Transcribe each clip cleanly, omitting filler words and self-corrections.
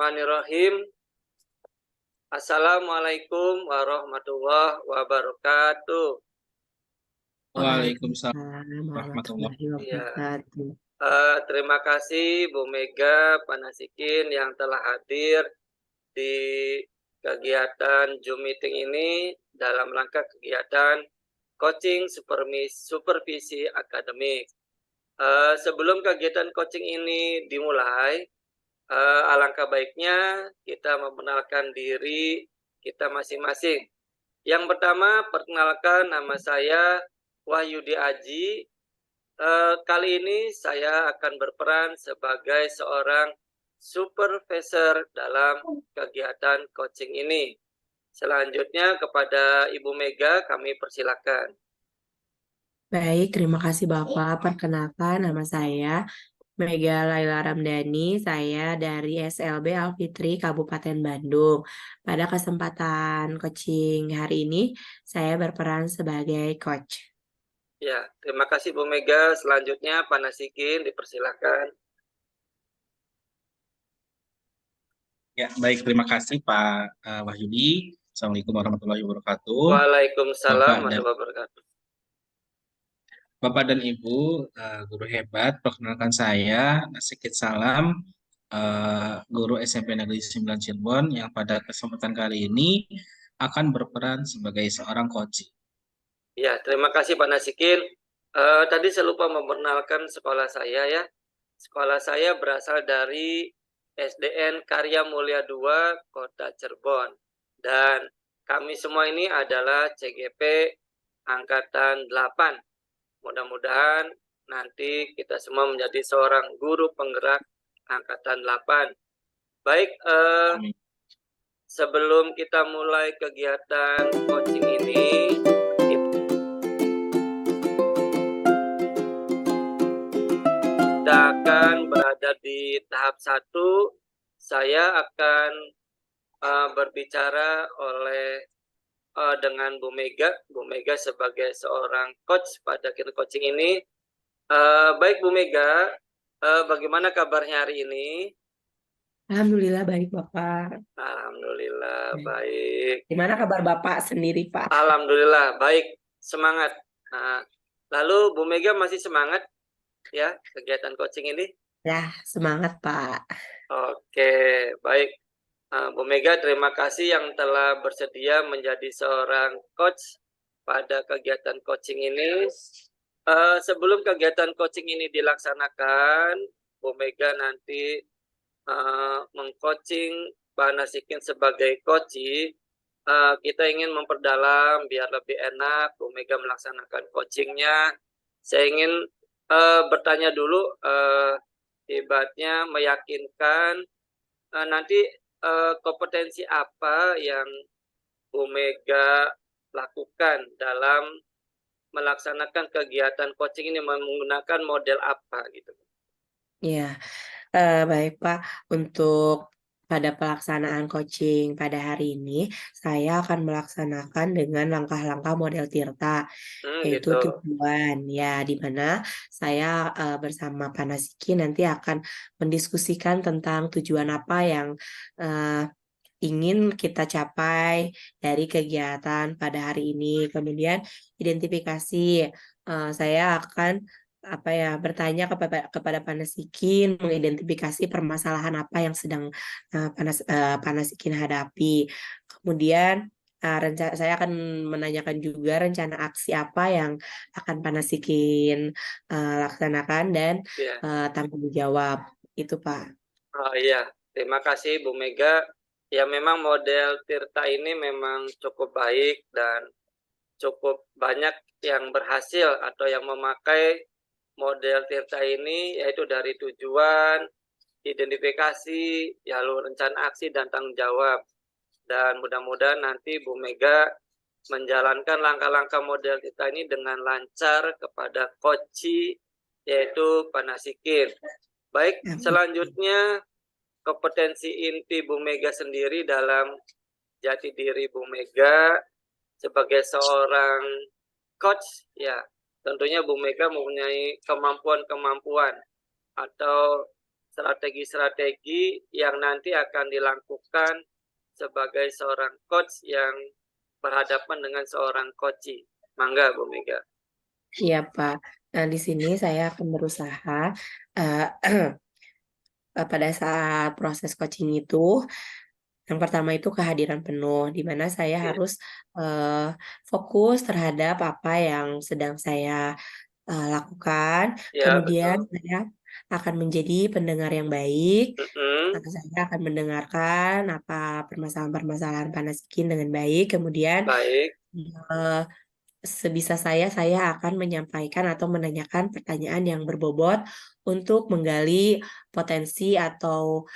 Bismillahirrahmanirrahim. Assalamualaikum warahmatullahi wabarakatuh. Waalaikumsalam Waalaikumsalam warahmatullahi warahmatullahi Ya, wabarakatuh. terima kasih Bu Mega Panasikin yang telah hadir di kegiatan Zoom meeting ini dalam rangka kegiatan coaching supervisi akademik. Sebelum kegiatan coaching ini dimulai, alangkah baiknya kita memperkenalkan diri kita masing-masing. Yang pertama, perkenalkan, nama saya Wahyudi Aji. Kali ini saya akan berperan sebagai seorang supervisor dalam kegiatan coaching ini. Selanjutnya kepada Ibu Mega kami persilakan. Baik, terima kasih Bapak. Perkenalkan, nama saya Mega Laila Ramdhani. Saya dari SLB Alfitri Kabupaten Bandung. Pada kesempatan coaching hari ini, saya berperan sebagai coach. Ya, terima kasih Bu Mega. Selanjutnya Pak Nasikin dipersilakan. Ya, baik, terima kasih Pak Wahyudi. Assalamualaikum warahmatullahi wabarakatuh. Waalaikumsalam warahmatullahi wabarakatuh. Bapak dan Ibu, guru hebat, perkenalkan saya Nasikit Salam, guru SMP Negeri 9 Cirebon yang pada kesempatan kali ini akan berperan sebagai seorang coach. Ya, terima kasih Pak Nasikin. Tadi saya lupa memperkenalkan sekolah saya ya. Sekolah saya berasal dari SDN Karya Mulia II, Kota Cirebon. Dan kami semua ini adalah CGP Angkatan 8. Mudah-mudahan nanti kita semua menjadi seorang guru penggerak Angkatan 8. Baik, sebelum kita mulai kegiatan coaching ini, kita akan berada di tahap 1. Saya akan berbicara dengan Bu Mega. Bu Mega sebagai seorang coach pada kita coaching ini. Baik Bu Mega, bagaimana kabarnya hari ini? Alhamdulillah baik Bapak. Alhamdulillah baik. Gimana kabar Bapak sendiri Pak? Alhamdulillah baik, semangat. Nah, lalu Bu Mega masih semangat ya kegiatan coaching ini? Ya, semangat Pak. Oke, baik. Bu Mega, terima kasih yang telah bersedia menjadi seorang coach pada kegiatan coaching ini. Sebelum kegiatan coaching ini dilaksanakan, Bu Mega nanti mengcoaching Pak Nasikin sebagai coach. Kita ingin memperdalam biar lebih enak Bu Mega melaksanakan coachingnya. Saya ingin bertanya dulu, hebatnya meyakinkan nanti kompetensi apa yang Bu Mega lakukan dalam melaksanakan kegiatan coaching ini, menggunakan model apa gitu. Ya, baik Pak. Untuk pada pelaksanaan coaching pada hari ini, saya akan melaksanakan dengan langkah-langkah model Tirta, yaitu Gitu. tujuan. Ya, di mana saya bersama Pak Nasiki nanti akan mendiskusikan tentang tujuan apa yang ingin kita capai dari kegiatan pada hari ini. Kemudian identifikasi, saya akan bertanya kepada Pak Nasikin, mengidentifikasi permasalahan apa yang sedang Pak Nasikin hadapi. Kemudian saya akan menanyakan juga rencana aksi apa yang akan Pak Nasikin laksanakan dan tanggung jawab. Itu Pak. Oh iya, terima kasih Bu Mega. Ya memang model Tirta ini memang cukup baik dan cukup banyak yang berhasil atau yang memakai model Tirta ini, yaitu dari tujuan, identifikasi, lalu rencana aksi dan tanggung jawab. Dan mudah-mudahan nanti Bu Mega menjalankan langkah-langkah model Tirta ini dengan lancar kepada coach, yaitu Pak Nasikin. Baik, selanjutnya kompetensi inti Bu Mega sendiri dalam jati diri Bu Mega sebagai seorang coach, ya tentunya Bu Mega mempunyai kemampuan-kemampuan atau strategi-strategi yang nanti akan dilakukan sebagai seorang coach yang berhadapan dengan seorang coachee. Mangga, Bu Mega. Iya, Pak. Nah, di sini saya akan berusaha eh, pada saat proses coaching itu, yang pertama itu kehadiran penuh, di mana saya Iya, harus fokus terhadap apa yang sedang saya lakukan. ya, Kemudian betul. saya akan menjadi pendengar yang baik. Mm-mm, Saya akan mendengarkan apa permasalahan-permasalahan Panasikin dengan baik. Kemudian baik, eh, sebisa saya akan menyampaikan atau menanyakan pertanyaan yang berbobot untuk menggali potensi atau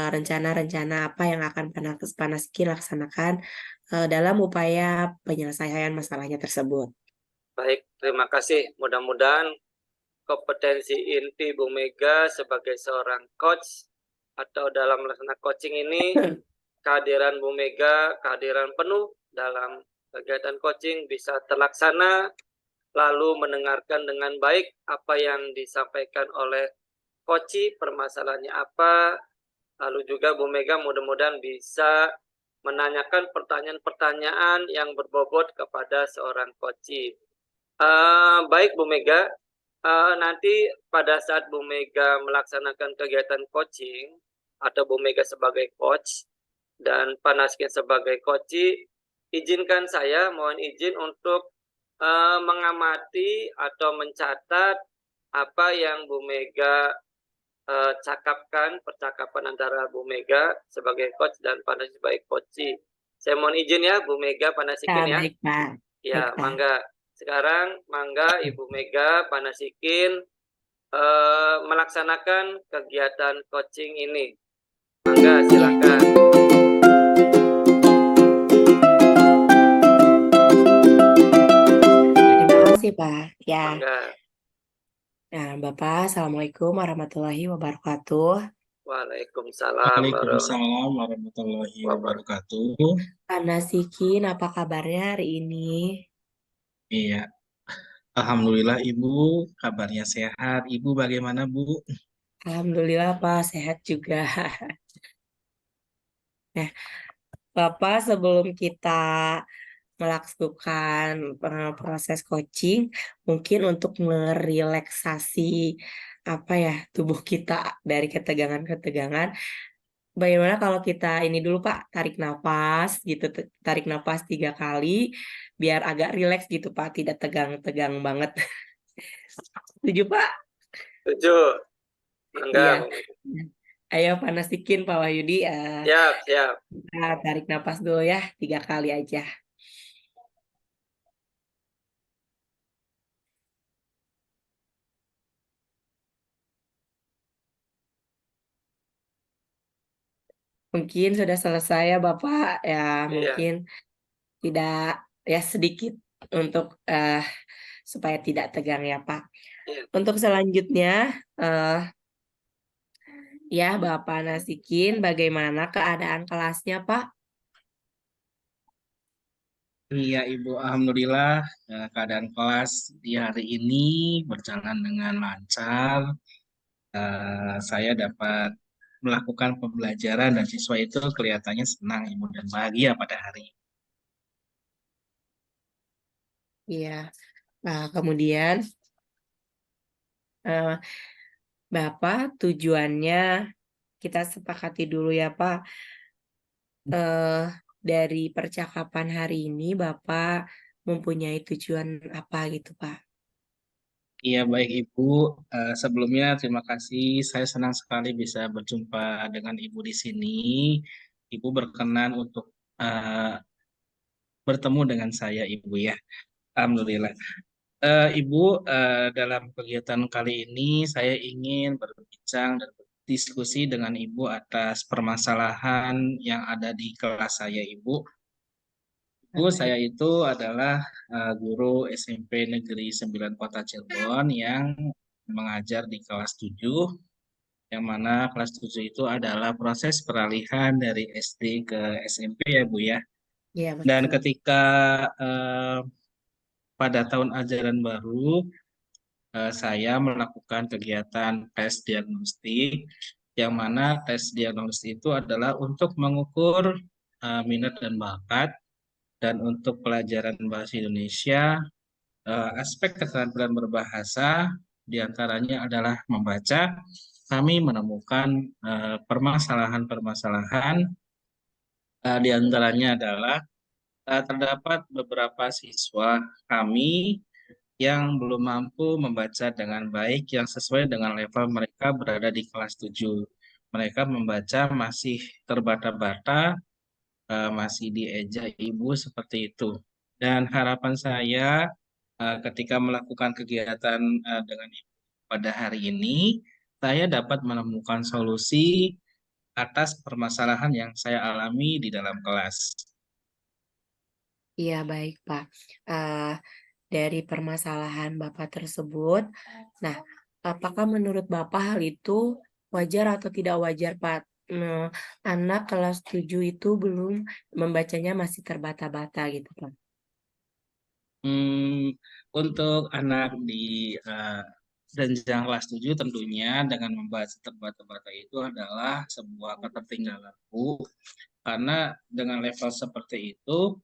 rencana-rencana apa yang akan Panaskin laksanakan dalam upaya penyelesaian masalahnya tersebut. baik. Terima kasih. Mudah-mudahan kompetensi inti Bu Mega sebagai seorang coach atau dalam melaksanakan coaching ini, kehadiran Bu Mega, kehadiran penuh dalam kegiatan coaching bisa terlaksana, lalu mendengarkan dengan baik apa yang disampaikan oleh coachee, permasalahannya apa, lalu juga Bu Mega mudah-mudahan bisa menanyakan pertanyaan-pertanyaan yang berbobot kepada seorang coachee. Baik Bu Mega, nanti pada saat Bu Mega melaksanakan kegiatan coaching atau Bu Mega sebagai coach dan Panaskin sebagai coachee, izinkan saya mohon izin untuk mengamati atau mencatat apa yang Bu Mega cakapkan, percakapan antara Bu Mega sebagai coach dan Panaskin sebagai coachee. Saya mohon izin ya Bu Mega Panasikin ya. Baik, Pak. Ya, Baik, Pak. mangga. Sekarang mangga Ibu Mega Panasikin melaksanakan kegiatan coaching ini. Mangga, Iya. silakan. Terima kasih, Pak. Ya. Mangga. Nah, Bapak, Assalamualaikum warahmatullahi wabarakatuh. Waalaikumsalam Waalaikumsalam warahmatullahi wabarakatuh. Panasikin, apa kabarnya hari ini? Iya, Alhamdulillah Ibu, kabarnya sehat. Ibu bagaimana Bu? Alhamdulillah, Pak, sehat juga. Nah, Bapak, sebelum kita melakukan proses coaching, mungkin untuk merelaksasi apa ya tubuh kita dari ketegangan-ketegangan. Bagaimana kalau kita ini dulu Pak, tarik nafas gitu, tarik nafas 3 kali, biar agak rileks gitu Pak, tidak tegang-tegang banget. Setuju Pak? Setuju. Mangga. Iya. Bu Mega. Ayo panasikin Pak Wahyudi, Siap, siap. tarik nafas dulu ya, 3 kali aja. Mungkin sudah selesai ya Bapak, ya Iya. mungkin tidak ya sedikit untuk supaya tidak tegang ya Pak. Iya. Untuk selanjutnya ya Bapak Nasikin, bagaimana keadaan kelasnya Pak? Iya Ibu, Alhamdulillah keadaan kelas di hari ini berjalan dengan lancar. Saya dapat melakukan pembelajaran dan siswa itu kelihatannya senang Ibu dan bahagia pada hari ini. Iya. Nah, kemudian eh, Bapak tujuannya kita sepakati dulu ya Pak. Dari percakapan hari ini Bapak mempunyai tujuan apa gitu Pak? Iya baik Ibu, sebelumnya terima kasih. Saya senang sekali bisa berjumpa dengan Ibu di sini. Ibu berkenan untuk eh, bertemu dengan saya Ibu ya. Alhamdulillah. Ibu, dalam kegiatan kali ini saya ingin berbincang dan berdiskusi dengan Ibu atas permasalahan yang ada di kelas saya Ibu. Ibu, saya itu adalah guru SMP Negeri 9 Kota Cirebon yang mengajar di kelas 7, yang mana kelas 7 itu adalah proses peralihan dari SD ke SMP ya Bu ya. Iya Dan betul. ketika pada tahun ajaran baru saya melakukan kegiatan tes diagnostik, yang mana tes diagnostik itu adalah untuk mengukur minat dan bakat, dan untuk pelajaran bahasa Indonesia, aspek keterampilan berbahasa diantaranya adalah membaca. Kami menemukan permasalahan-permasalahan, diantaranya adalah terdapat beberapa siswa kami yang belum mampu membaca dengan baik yang sesuai dengan level mereka berada di kelas 7. Mereka membaca masih terbata-bata, masih dieja ibu seperti itu. Dan harapan saya ketika melakukan kegiatan dengan ibu pada hari ini, saya dapat menemukan solusi atas permasalahan yang saya alami di dalam kelas. Iya, baik, Pak. Eh, dari permasalahan Bapak tersebut, nah, apakah menurut Bapak hal itu wajar atau tidak wajar, Pak? Anak kelas 7 itu belum membacanya masih terbata-bata gitu, Pak. Untuk anak di jenjang kelas 7 tentunya dengan membaca terbata-bata itu adalah sebuah ketertinggalan, Bu. Karena dengan level seperti itu,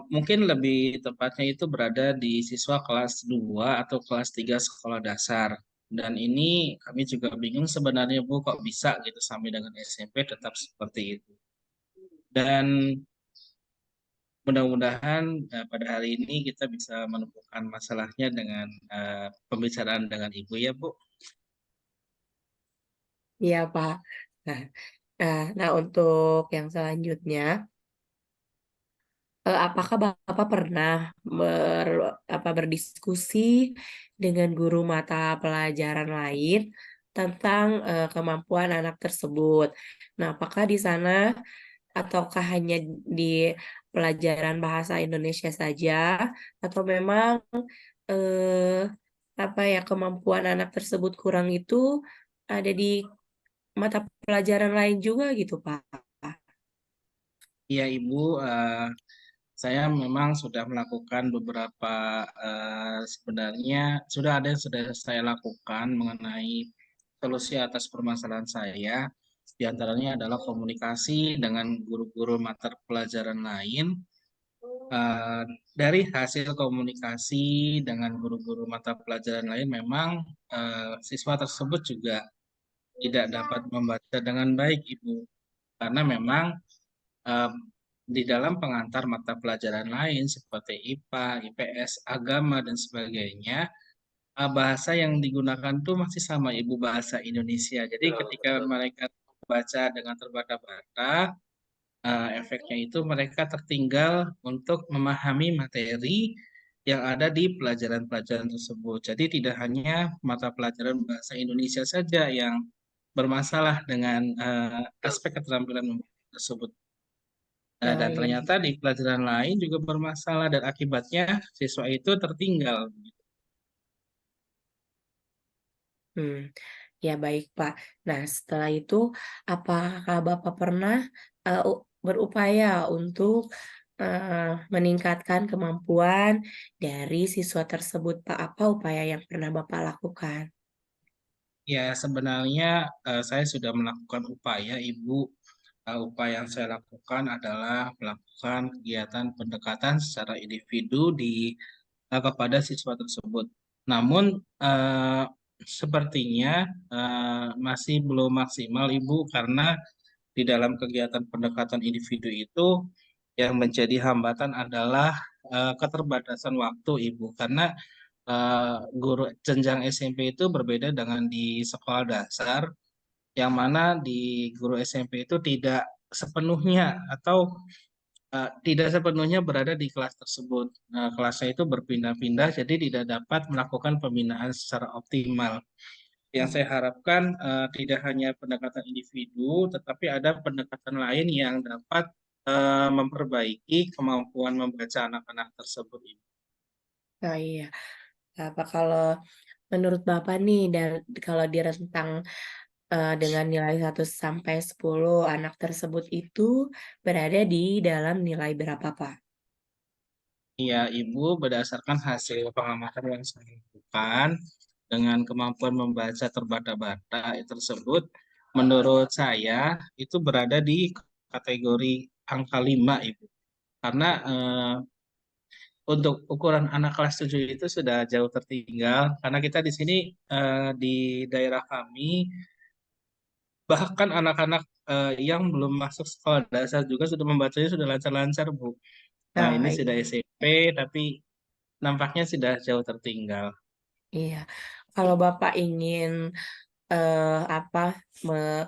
mungkin lebih tepatnya itu berada di siswa kelas 2 atau kelas 3 sekolah dasar. Dan ini kami juga bingung sebenarnya, Bu, kok bisa gitu sampai dengan SMP tetap seperti itu. Dan mudah-mudahan pada hari ini kita bisa menemukan masalahnya dengan pembicaraan dengan Ibu ya, Bu. Iya, Pak. Nah, nah, untuk yang selanjutnya, apakah Bapak pernah berdiskusi dengan guru mata pelajaran lain tentang kemampuan anak tersebut? Nah, apakah di sana ataukah hanya di pelajaran bahasa Indonesia saja, atau memang eh, kemampuan anak tersebut kurang itu ada di mata pelajaran lain juga gitu, Pak? Iya, Ibu, saya memang sudah melakukan beberapa, sebenarnya sudah ada yang sudah saya lakukan mengenai solusi atas permasalahan saya. Di antaranya adalah komunikasi dengan guru-guru mata pelajaran lain. Eh, dari hasil komunikasi dengan guru-guru mata pelajaran lain, memang siswa tersebut juga tidak dapat membaca dengan baik, Ibu, karena memang eh, di dalam pengantar mata pelajaran lain seperti IPA, IPS, agama dan sebagainya, bahasa yang digunakan tuh masih sama, Ibu, bahasa Indonesia. Jadi ketika Betul. mereka baca dengan terbata-bata, efeknya itu mereka tertinggal untuk memahami materi yang ada di pelajaran-pelajaran tersebut. Jadi tidak hanya mata pelajaran bahasa Indonesia saja yang bermasalah dengan aspek keterampilan tersebut. Nah, Dan iya. ternyata di pelajaran lain juga bermasalah dan akibatnya siswa itu tertinggal. Hmm. Ya, baik, Pak. Nah, setelah itu, apakah Bapak pernah berupaya untuk meningkatkan kemampuan dari siswa tersebut, Pak? Apa upaya yang pernah Bapak lakukan? Ya, sebenarnya saya sudah melakukan upaya, Ibu. Upaya yang saya lakukan adalah melakukan kegiatan pendekatan secara individu kepada siswa tersebut. Namun sepertinya masih belum maksimal, Ibu, karena di dalam kegiatan pendekatan individu itu yang menjadi hambatan adalah keterbatasan waktu, Ibu, karena guru jenjang SMP itu berbeda dengan di sekolah dasar, yang mana di guru SMP itu tidak sepenuhnya atau tidak sepenuhnya berada di kelas tersebut. Kelasnya itu berpindah-pindah, jadi tidak dapat melakukan pembinaan secara optimal. Yang saya harapkan tidak hanya pendekatan individu, tetapi ada pendekatan lain yang dapat memperbaiki kemampuan membaca anak-anak tersebut, Ibu. Nah, iya. Apa kalau menurut Bapak nih, kalau di rentang dengan nilai 1 sampai 10, anak tersebut itu berada di dalam nilai berapa, Pak? Ya, Ibu, berdasarkan hasil pengamatan yang saya lakukan dengan kemampuan membaca terbata-bata tersebut, menurut saya itu berada di kategori angka 5, Ibu. Karena untuk ukuran anak kelas 7 itu sudah jauh tertinggal, karena kita di sini di daerah kami, bahkan anak-anak yang belum masuk sekolah dasar juga sudah membacanya sudah lancar-lancar, Bu. Nah, Nah, ini sudah SMP, tapi nampaknya sudah jauh tertinggal. iya. Kalau Bapak ingin apa me-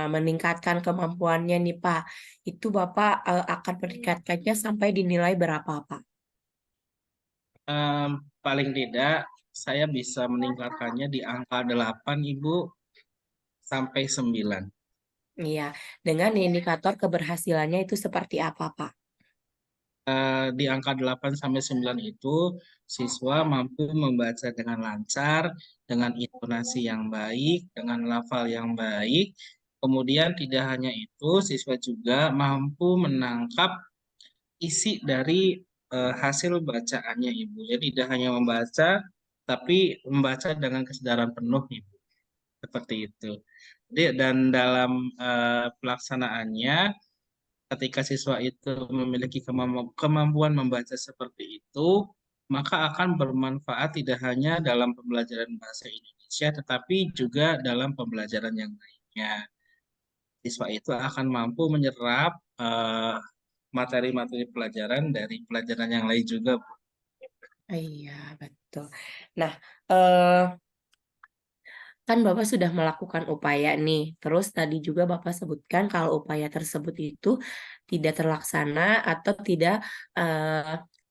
meningkatkan kemampuannya nih Pak, itu Bapak akan meningkatkannya sampai dinilai berapa Pak? Em, Paling tidak, saya bisa meningkatkannya di angka 8, Ibu, sampai 9. Iya, dengan indikator keberhasilannya itu seperti apa Pak? Di angka 8 sampai 9 itu, siswa mampu membaca dengan lancar, dengan intonasi yang baik, dengan lafal yang baik. Kemudian tidak hanya itu, siswa juga mampu menangkap isi dari hasil bacaannya, Ibu. Jadi tidak hanya membaca, tapi membaca dengan kesadaran penuh, Ibu. Seperti itu. Dan dalam pelaksanaannya, ketika siswa itu memiliki kemampuan membaca seperti itu, maka akan bermanfaat tidak hanya dalam pembelajaran bahasa Indonesia, tetapi juga dalam pembelajaran yang lainnya. Siswa itu akan mampu menyerap materi-materi pelajaran dari pelajaran yang lain juga, Bu. Iya, betul. Nah, eh, kan Bapak sudah melakukan upaya nih. Terus tadi juga Bapak sebutkan kalau upaya tersebut itu tidak terlaksana atau tidak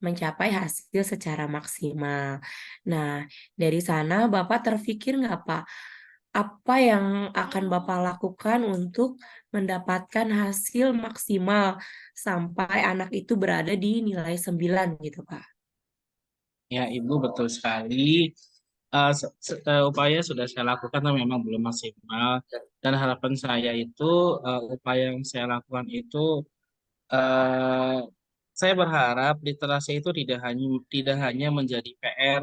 mencapai hasil secara maksimal. Nah, dari sana Bapak terpikir nggak Pak, apa yang akan Bapak lakukan untuk mendapatkan hasil maksimal sampai anak itu berada di nilai 9 gitu Pak? Ya, Ibu, betul sekali. Upaya sudah saya lakukan tapi memang belum maksimal. Dan harapan saya itu, upaya yang saya lakukan itu, eh, saya berharap literasi itu tidak hanya menjadi PR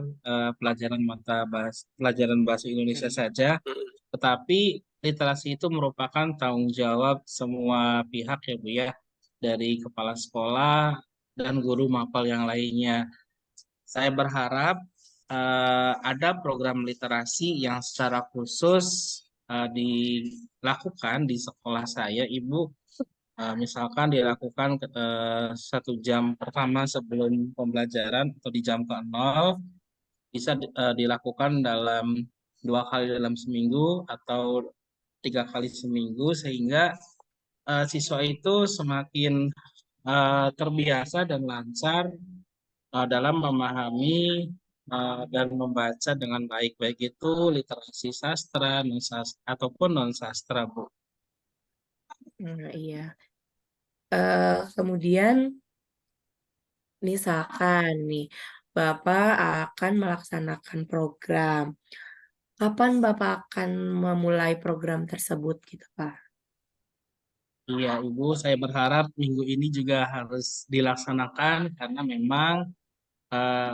pelajaran bahasa Indonesia saja, tetapi literasi itu merupakan tanggung jawab semua pihak, ya Bu ya, dari kepala sekolah dan guru mapel yang lainnya. Saya berharap ada program literasi yang secara khusus dilakukan di sekolah saya, Ibu. Misalkan dilakukan 1 jam pertama sebelum pembelajaran atau di jam ke-0, bisa dilakukan dalam 2 kali dalam seminggu atau 3 kali seminggu, sehingga siswa itu semakin terbiasa dan lancar dalam memahami dan membaca dengan baik, baik itu literasi sastra, ataupun non sastra, Bu. Nah, iya. Kemudian misalkan nih, Bapak akan melaksanakan program. Kapan Bapak akan memulai program tersebut gitu, Pak? Iya, Ibu, saya berharap minggu ini juga harus dilaksanakan karena memang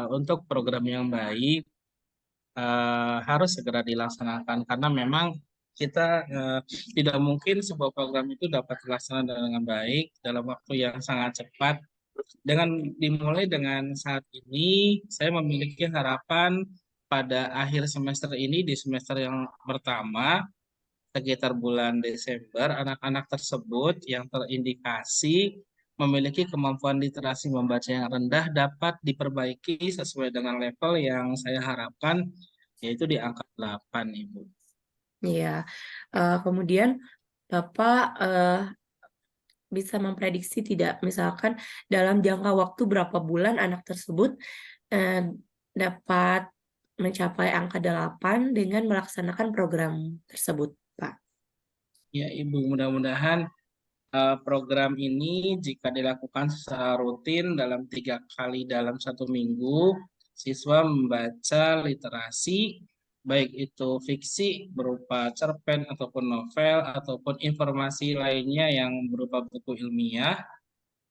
untuk program yang baik harus segera dilaksanakan karena memang kita tidak mungkin sebuah program itu dapat dilaksanakan dengan baik dalam waktu yang sangat cepat. Dimulai dengan saat ini, saya memiliki harapan pada akhir semester ini, di semester yang pertama, sekitar bulan Desember, anak-anak tersebut yang terindikasi memiliki kemampuan literasi membaca yang rendah dapat diperbaiki sesuai dengan level yang saya harapkan, yaitu di angka 8, Ibu. Iya. Kemudian Bapak bisa memprediksi tidak, misalkan dalam jangka waktu berapa bulan anak tersebut eh, dapat mencapai angka 8 dengan melaksanakan program tersebut, Pak? Ya, Ibu, mudah-mudahan program ini jika dilakukan secara rutin dalam 3 kali dalam 1 minggu, siswa membaca literasi, baik itu fiksi berupa cerpen ataupun novel, ataupun informasi lainnya yang berupa buku ilmiah.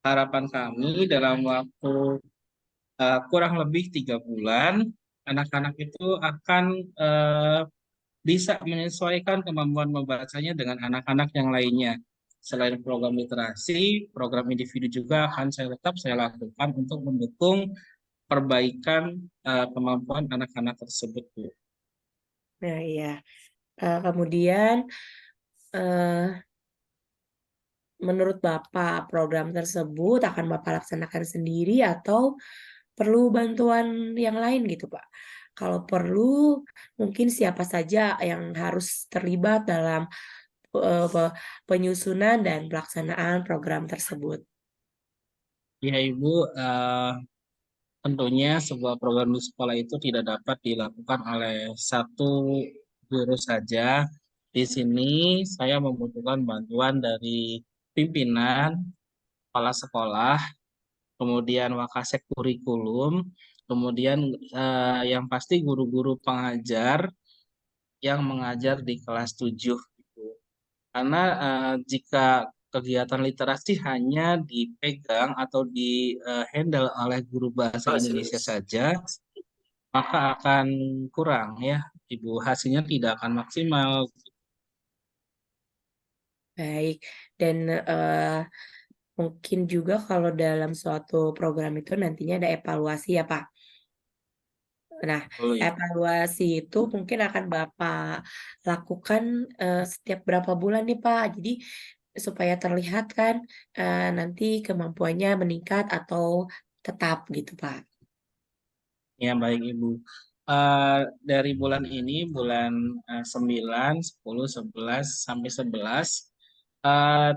Harapan kami dalam waktu kurang lebih 3 bulan, anak-anak itu akan bisa menyesuaikan kemampuan membacanya dengan anak-anak yang lainnya. Selain program literasi, program individu juga akan saya lakukan untuk mendukung perbaikan kemampuan anak-anak tersebut, Bu. Nah, iya. Kemudian, eh, menurut Bapak, program tersebut akan Bapak laksanakan sendiri atau perlu bantuan yang lain gitu, Pak? Kalau perlu, mungkin siapa saja yang harus terlibat dalam penyusunan dan pelaksanaan program tersebut? Ya, Ibu, tentunya sebuah program di sekolah itu tidak dapat dilakukan oleh satu guru saja. Di sini saya membutuhkan bantuan dari pimpinan, kepala sekolah, kemudian wakasek kurikulum, kemudian yang pasti guru-guru pengajar yang mengajar di kelas 7 gitu. Karena jika kegiatan literasi hanya dipegang atau di handle oleh guru bahasa Oh, Indonesia serius. saja, maka akan kurang ya, Ibu. Hasilnya tidak akan maksimal. Baik, dan mungkin juga kalau dalam suatu program itu nantinya ada evaluasi ya, Pak. Nah, Betul, Ibu. evaluasi itu mungkin akan Bapak lakukan setiap berapa bulan nih, Pak. Jadi supaya terlihat kan nanti kemampuannya meningkat atau tetap gitu, Pak. Ya, baik Ibu. Dari bulan ini, bulan 9, 10, 11, sampai 11,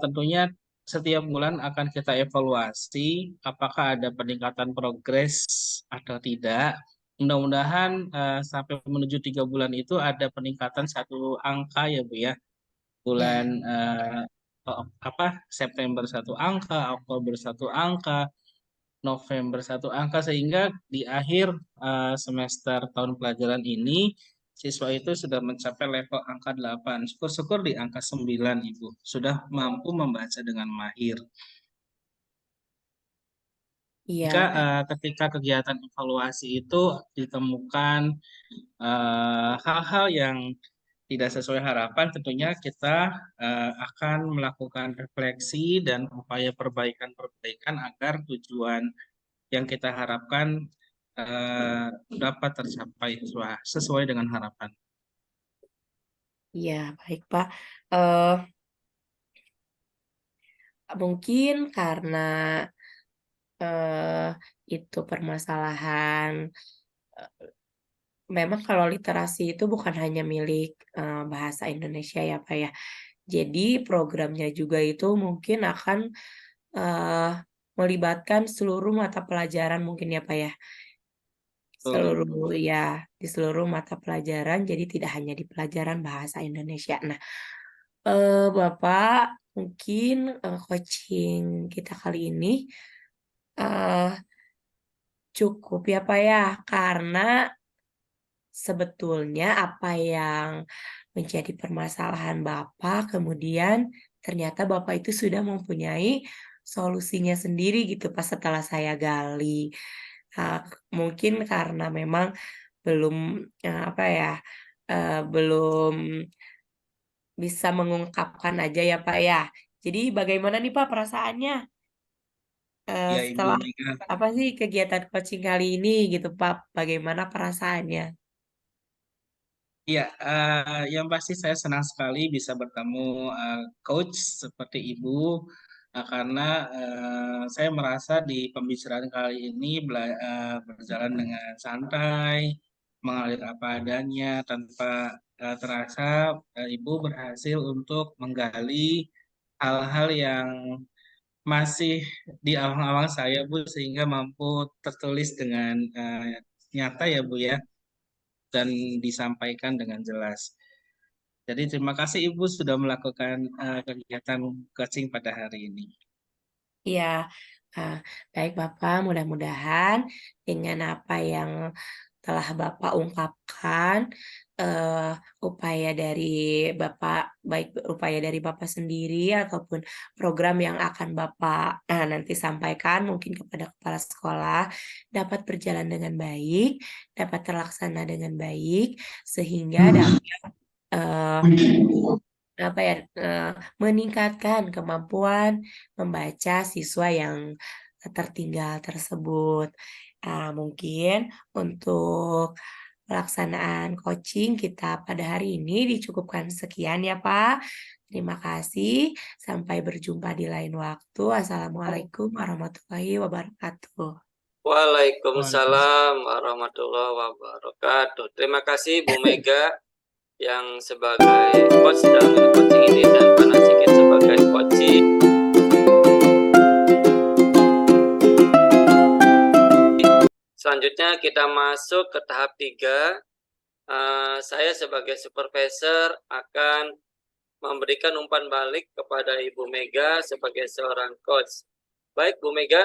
tentunya setiap bulan akan kita evaluasi apakah ada peningkatan progres atau tidak. Mudah-mudahan sampai menuju 3 bulan itu ada peningkatan satu angka ya Bu ya. Bulan Ya, September satu angka, Oktober satu angka, November satu angka, sehingga di akhir semester tahun pelajaran ini siswa itu sudah mencapai level angka 8. Syukur-syukur di angka 9, Ibu. Sudah mampu membaca dengan mahir. Jika iya, ketika kegiatan evaluasi itu ditemukan hal-hal yang tidak sesuai harapan, tentunya kita akan melakukan refleksi dan upaya perbaikan-perbaikan agar tujuan yang kita harapkan dapat tercapai sesuai dengan harapan. iya, baik, Pak. Eh Mungkin karena eh itu permasalahan. Memang kalau literasi itu bukan hanya milik bahasa Indonesia ya, Pak ya. Jadi programnya juga itu mungkin akan eh, melibatkan seluruh mata pelajaran mungkin ya, Pak ya. Betul, Seluruh Ibu. ya, di seluruh mata pelajaran, jadi tidak hanya di pelajaran bahasa Indonesia. Nah, Bapak, mungkin coaching kita kali ini eh cukup ya, Pak ya, karena sebetulnya apa yang menjadi permasalahan Bapak, kemudian ternyata Bapak itu sudah mempunyai solusinya sendiri gitu pas setelah saya gali. Ah, Mungkin karena memang belum apa ya, belum bisa mengungkapkan aja ya Pak ya. Jadi bagaimana nih Pak perasaannya Ya, Ibu setelah Mega. apa sih kegiatan coaching kali ini gitu Pak? Bagaimana perasaannya? Ya, yang pasti saya senang sekali bisa bertemu coach seperti Ibu, karena saya merasa di pembicaraan kali ini berjalan dengan santai, mengalir apa adanya, tanpa terasa Ibu berhasil untuk menggali hal-hal yang masih di awang-awang saya, Bu, sehingga mampu tertulis dengan nyata ya, Bu ya, dan disampaikan dengan jelas. Jadi terima kasih Ibu sudah melakukan kegiatan coaching pada hari ini. Iya, ah, baik Bapak, mudah-mudahan dengan apa yang telah Bapak ungkapkan upaya dari Bapak, baik upaya dari Bapak sendiri ataupun program yang akan Bapak nanti sampaikan mungkin kepada kepala sekolah dapat berjalan dengan baik, dapat terlaksana dengan baik, sehingga dapat meningkatkan kemampuan membaca siswa yang tertinggal tersebut. Mungkin untuk pelaksanaan coaching kita pada hari ini dicukupkan sekian ya Pak. Terima kasih. Sampai berjumpa di lain waktu. Assalamualaikum warahmatullahi wabarakatuh. Waalaikumsalam warahmatullahi wabarakatuh. Terima kasih Bu Mega yang sebagai coach dalam coaching ini dan Pak Nasikin sebagai coaching. Selanjutnya kita masuk ke tahap 3. Saya sebagai supervisor akan memberikan umpan balik kepada Ibu Mega sebagai seorang coach. Baik Bu Mega,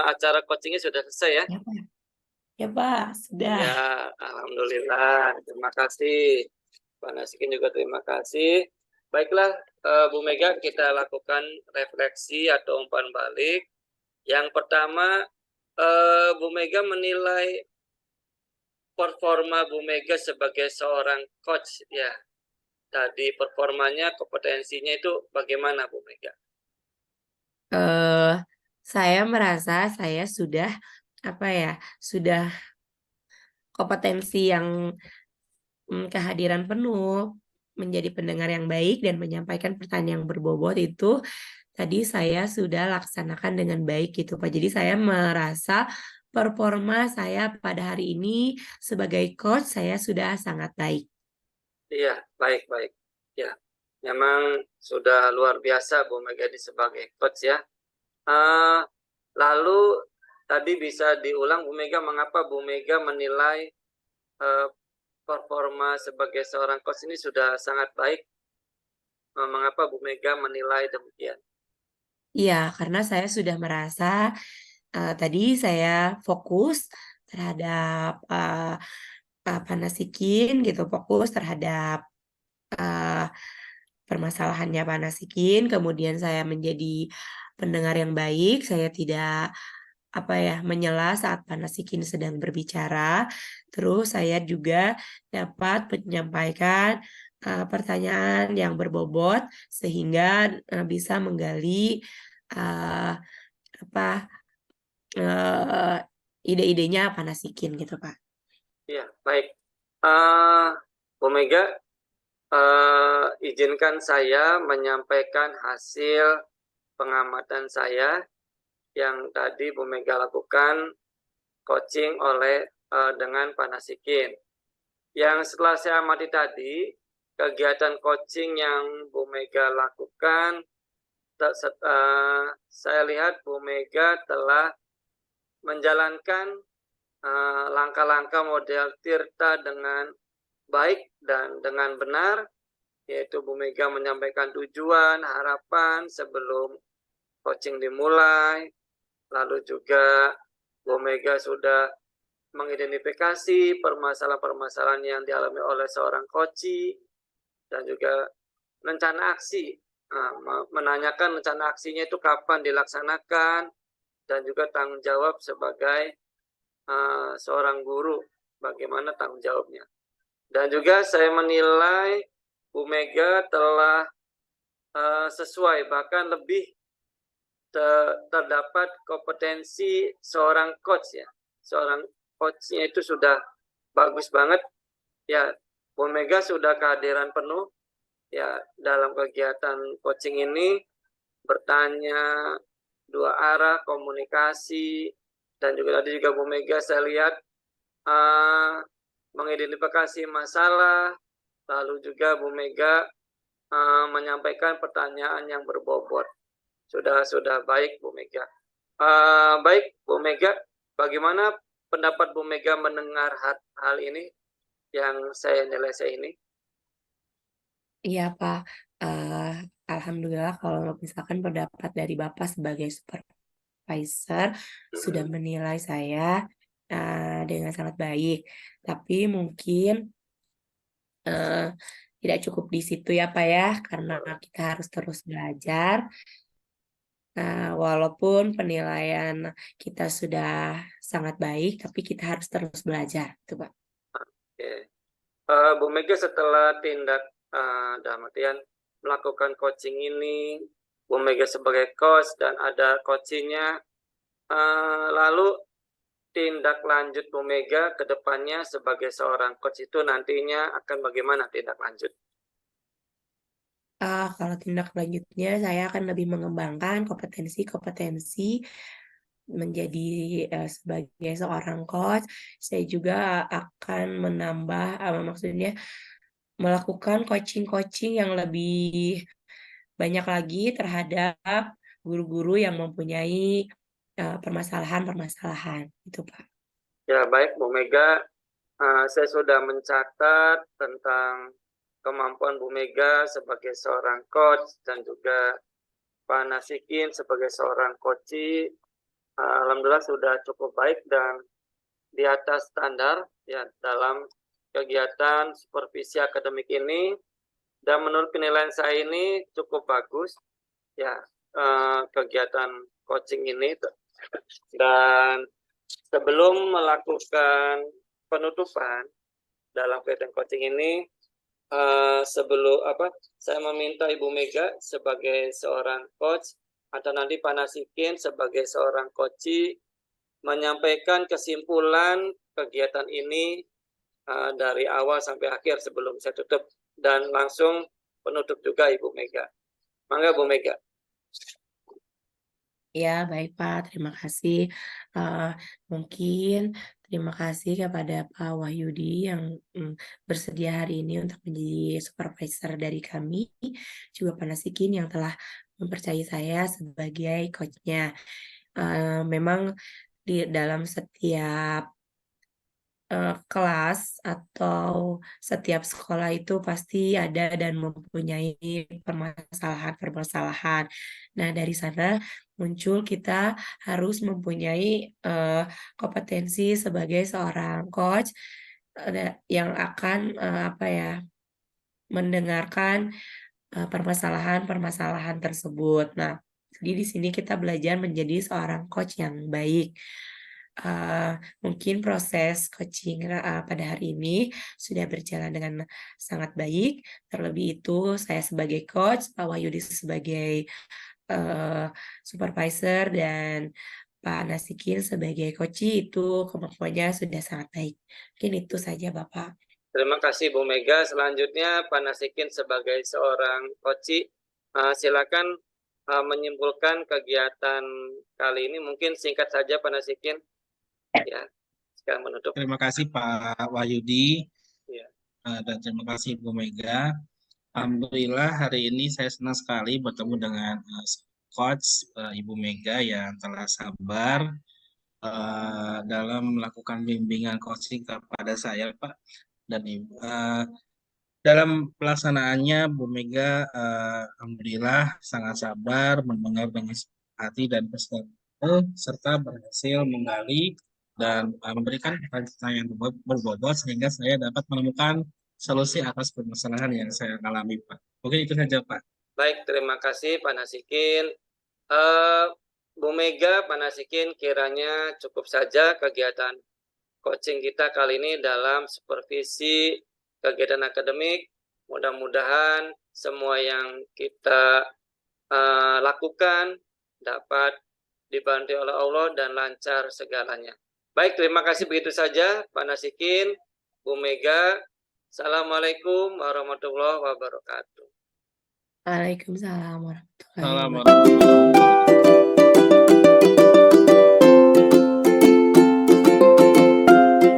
acara coachingnya sudah selesai ya? Ya Pak, sudah. Ya, alhamdulillah. Terima kasih. Pak Nasikin juga terima kasih. Baiklah, Bu Mega, kita lakukan refleksi atau umpan balik. Yang pertama, Bu Mega menilai performa Bu Mega sebagai seorang coach ya. Tadi performanya, kompetensinya itu bagaimana Bu Mega? Saya merasa saya sudah sudah kompetensi yang kehadiran penuh, menjadi pendengar yang baik dan menyampaikan pertanyaan yang berbobot itu tadi saya sudah laksanakan dengan baik gitu Pak. Jadi saya merasa performa saya pada hari ini sebagai coach saya sudah sangat baik. Iya, baik. Ya, memang sudah luar biasa Bu Mega sebagai coach ya. Lalu tadi bisa diulang Bu Mega, mengapa Bu Mega menilai performa sebagai seorang coach ini sudah sangat baik? Mengapa Bu Mega menilai demikian? Iya, karena saya sudah merasa tadi saya fokus terhadap Pak Nasikin gitu, fokus terhadap permasalahannya Pak Nasikin, kemudian saya menjadi pendengar yang baik, saya tidak menyela saat Pak Nasikin sedang berbicara. Terus saya juga dapat menyampaikan pertanyaan yang berbobot sehingga bisa menggali ide-idenya Pak Nasikin gitu Pak. Iya, baik. Bu Mega, izinkan saya menyampaikan hasil pengamatan saya yang tadi Bu Mega lakukan coaching dengan Pak Nasikin. Yang setelah saya amati tadi, kegiatan coaching yang Bu Mega lakukan, saya lihat Bu Mega telah menjalankan langkah-langkah model Tirta dengan baik dan dengan benar, yaitu Bu Mega menyampaikan tujuan, harapan sebelum coaching dimulai, lalu juga Bu Mega sudah mengidentifikasi permasalahan-permasalahan yang dialami oleh seorang coach dan juga rencana aksi, menanyakan rencana aksinya itu kapan dilaksanakan dan juga tanggung jawab sebagai seorang guru, bagaimana tanggung jawabnya. Dan juga saya menilai Bu Mega telah sesuai, bahkan lebih terdapat kompetensi seorang coach ya. Seorang coachnya itu sudah bagus banget ya. Bu Mega sudah kehadiran penuh ya dalam kegiatan coaching ini, bertanya, dua arah, komunikasi, dan juga tadi juga Bu Mega saya lihat mengidentifikasi masalah, lalu juga Bu Mega menyampaikan pertanyaan yang berbobot. Sudah baik Bu Mega. Baik Bu Mega, bagaimana pendapat Bu Mega mendengar hal ini yang saya nilai ini? Iya Pak, alhamdulillah kalau misalkan pendapat dari Bapak sebagai supervisor sudah menilai saya dengan sangat baik. Tapi mungkin eh, tidak cukup di situ ya Pak ya, karena kita harus terus belajar. Nah, walaupun penilaian kita sudah sangat baik, tapi kita harus terus belajar, itu Pak. Oke. Bu Mega setelah tindak dalam artian melakukan coaching ini, Bu Mega sebagai coach dan ada coachingnya, lalu tindak lanjut Bu Mega ke depannya sebagai seorang coach itu nantinya akan bagaimana tindak lanjut? Kalau tindak lanjutnya saya akan lebih mengembangkan kompetensi-kompetensi menjadi sebagai seorang coach. Saya juga akan menambah, maksudnya melakukan coaching-coaching yang lebih banyak lagi terhadap guru-guru yang mempunyai permasalahan-permasalahan, itu Pak. Ya, baik Bu Mega, saya sudah mencatat tentang kemampuan Bu Mega sebagai seorang coach dan juga Pak Nasikin sebagai seorang coach. Alhamdulillah sudah cukup baik dan di atas standar ya dalam kegiatan supervisi akademik ini, dan menurut penilaian saya ini cukup bagus ya kegiatan coaching ini. Dan sebelum melakukan penutupan dalam kegiatan coaching ini, saya meminta Ibu Mega sebagai seorang coach atau nanti Pak Nasikin sebagai seorang coach menyampaikan kesimpulan kegiatan ini dari awal sampai akhir sebelum saya tutup, dan langsung penutup juga Ibu Mega. Mangga Bu Mega. Ya, baik Pak, terima kasih. Mungkin terima kasih kepada Pak Wahyudi yang bersedia hari ini untuk menjadi supervisor dari kami, juga Pak Nasikin yang telah mempercayai saya sebagai coach-nya. Memang di dalam setiap kelas atau setiap sekolah itu pasti ada dan mempunyai permasalahan-permasalahan. Nah, dari sana muncul kita harus mempunyai kompetensi sebagai seorang coach yang akan mendengarkan permasalahan-permasalahan tersebut. Nah, jadi di sini kita belajar menjadi seorang coach yang baik. Mungkin proses coaching pada hari ini sudah berjalan dengan sangat baik. Terlebih itu saya sebagai coach, Pak Wahyudi sebagai supervisor, dan Pak Nasikin sebagai coach itu kemampuannya sudah sangat baik. Mungkin itu saja Bapak. Terima kasih Bu Mega. Selanjutnya Pak Nasikin sebagai seorang coach, silakan menyimpulkan kegiatan kali ini. Mungkin singkat saja Pak Nasikin. Ya, sekarang menutup. Terima kasih Pak Wahyudi Ya. dan terima kasih Bu Mega. Alhamdulillah hari ini saya senang sekali bertemu dengan coach Ibu Mega yang telah sabar dalam melakukan bimbingan coaching kepada saya Pak dan Ibu. Dalam pelaksanaannya Bu Mega alhamdulillah sangat sabar mendengar dengan hati dan serta berhasil menggali dan memberikan pertanyaan yang berbobot sehingga saya dapat menemukan solusi atas permasalahan yang saya alami, Pak. Mungkin itu saja, Pak. Baik, terima kasih Pak Nasikin. Bu Mega, Pak Nasikin, kiranya cukup saja kegiatan coaching kita kali ini dalam supervisi kegiatan akademik. Mudah-mudahan semua yang kita lakukan dapat dibantu oleh Allah dan lancar segalanya. Baik, terima kasih, begitu saja Pak Nasikin, Bu Mega. Assalamualaikum warahmatullahi wabarakatuh. Waalaikumsalam warahmatullahi Assalamualaikum wabarakatuh. warahmatullahi wabarakatuh.